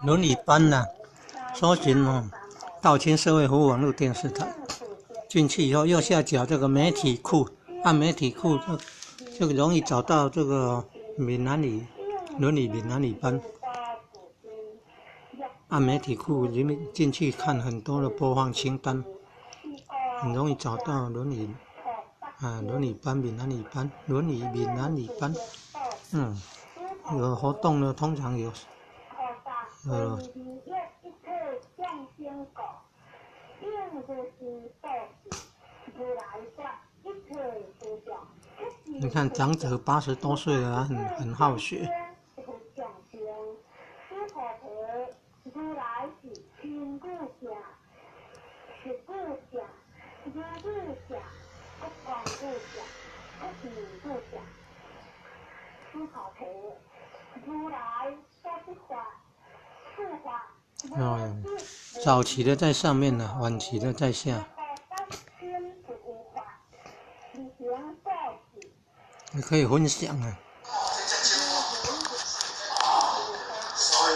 伦理班呐、搜寻道清社会服务网络电视台。进去以后，右下角这个媒体库，按媒体库就容易找到这个闽南语伦理闽南语班。按媒体库里面进去看很多的播放清单，很容易找到伦理班、闽南语班、伦理闽南语班。有活动呢，通常有你看长者80多岁了，很好学。早期的在上面呢，晚期的在下。你可以分享啊。所以，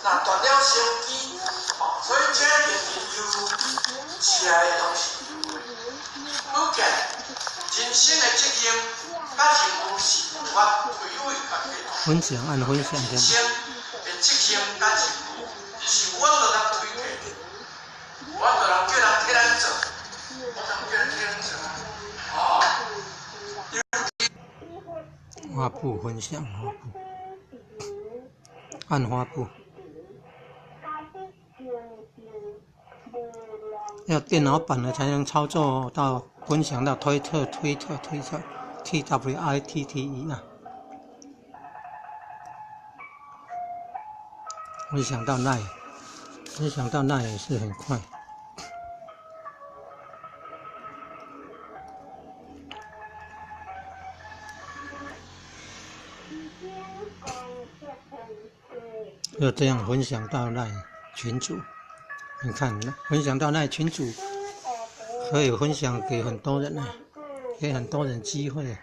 那断了手机，所以这就是吃的东西。不见人生的责任，甲任务是我摧毁家己。分享按分享人生的责任甲任务是我做咱推给，我做人叫人替咱做，我人叫人替咱做。花布分享花布，按花布。要电脑版的才能操作到分享到推特 TWITTE 啊。分享到那也是很快。就这样分享到那群组，你看分享到那群组，可以分享给很多人啊，给很多人机会。